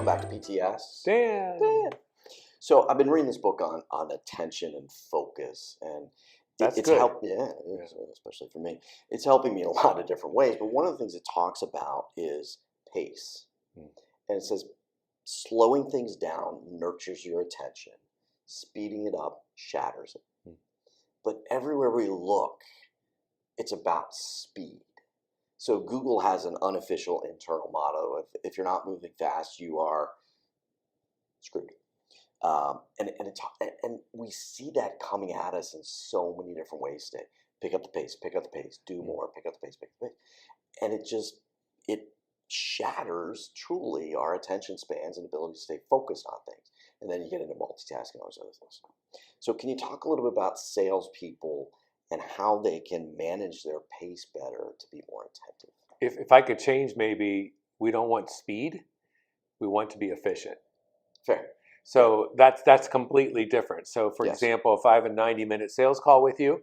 Welcome back to PTS. Dan. So I've been reading this book on attention and focus, and That's it's good. helped. Yeah, it is, especially for me. It's helping me in a lot of different ways. But one of the things it talks about is pace, and it says slowing things down nurtures your attention, speeding it up shatters it. But everywhere we look, it's about speed. So Google has an unofficial internal motto: if you're not moving fast, you are screwed. And we see that coming at us in so many different ways today. Pick up the pace, do more, pick up the pace, and it shatters truly our attention spans and ability to stay focused on things. And then you get into multitasking and all those other things. So can you talk a little bit about salespeople and how they can manage their pace better to be more attentive? If I could change, maybe we don't want speed, we want to be efficient. Fair. So that's completely different. So for example, if I have a 90-minute sales call with you,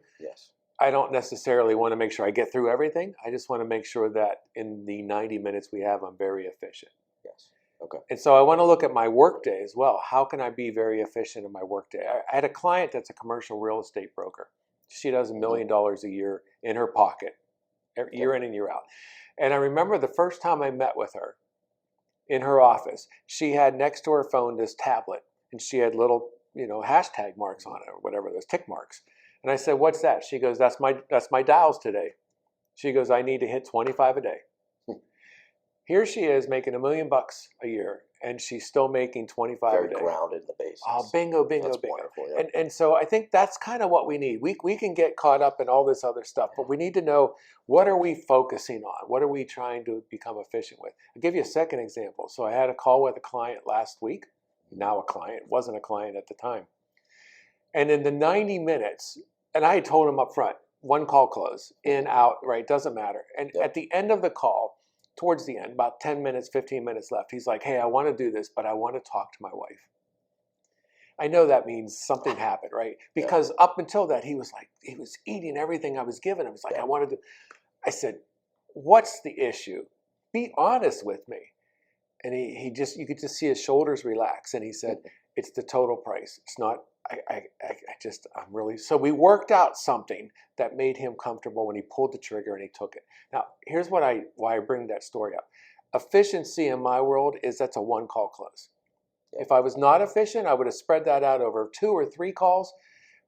I don't necessarily want to make sure I get through everything. I just want to make sure that in the 90 minutes we have, I'm very efficient. Yes. Okay. And so I want to look at my workday as well. How can I be very efficient in my workday? I had a client that's a commercial real estate broker. She does $1 million a year in her pocket, year in and year out. And I remember the first time I met with her in her office, she had next to her phone this tablet, and she had little, hashtag marks on it or whatever, those tick marks. And I said, "What's that?" She goes, that's my dials today. She goes, "I need to hit 25 a day." Here she is making $1 million a year, and she's still making 25 a day. Very grounded in the basics. Oh, bingo, That's bingo. wonderful, yeah. And so I think that's kind of what we need. We can get caught up in all this other stuff, but we need to know, what are we focusing on? What are we trying to become efficient with? I'll give you a second example. So I had a call with a client last week, now a client, wasn't a client at the time. And in the 90 minutes, and I had told him up front, one call close, in, out, right, doesn't matter. And at the end of the call, towards the end, about 10 minutes, 15 minutes left, he's like, "Hey, I want to do this, but I want to talk to my wife." I know that means something happened, right? Because up until that, he was eating everything I was giving him. He's like, "I wanted to." I said, "What's the issue? Be honest with me." And he just, you could just see his shoulders relax. And he said, "It's the total price. It's not, I'm really," so we worked out something that made him comfortable when he pulled the trigger and he took it. Now, here's why I bring that story up. Efficiency in my world is that's a one call close. If I was not efficient, I would have spread that out over 2 or 3 calls,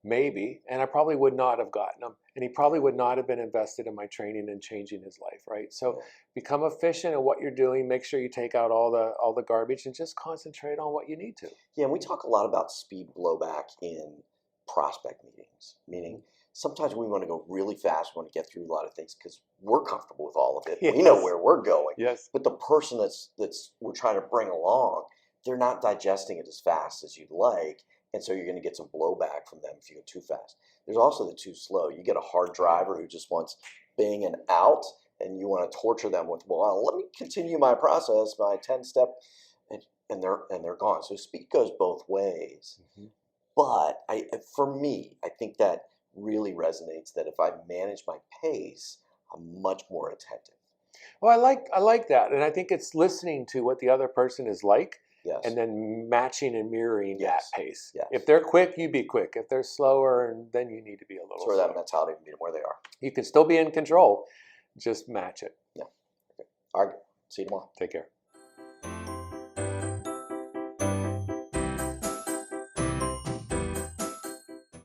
maybe, and I probably would not have gotten them. And he probably would not have been invested in my training and changing his life, right? So become efficient in what you're doing. Make sure you take out all the garbage and just concentrate on what you need to. Yeah, and we talk a lot about speed blowback in prospect meetings, meaning sometimes we want to go really fast. We want to get through a lot of things because we're comfortable with all of it. We know where we're going. Yes. But the person that's we're trying to bring along, they're not digesting it as fast as you'd like. And so you're going to get some blowback from them if you go too fast. There's also the too slow. You get a hard driver who just wants bing and out, and you want to torture them with, "Well, let me continue my process, my 10-step," and they're gone. So speed goes both ways. But for me, I think that really resonates, that if I manage my pace, I'm much more attentive. Well, I like that. And I think it's listening to what the other person is like. Yes. And then matching and mirroring that pace. Yes. If they're quick, you be quick. If they're slower, then you need to be a little slower. Sort of that mentality of meeting where they are. You can still be in control. Just match it. Yeah. Okay. All right. See you tomorrow. Take care.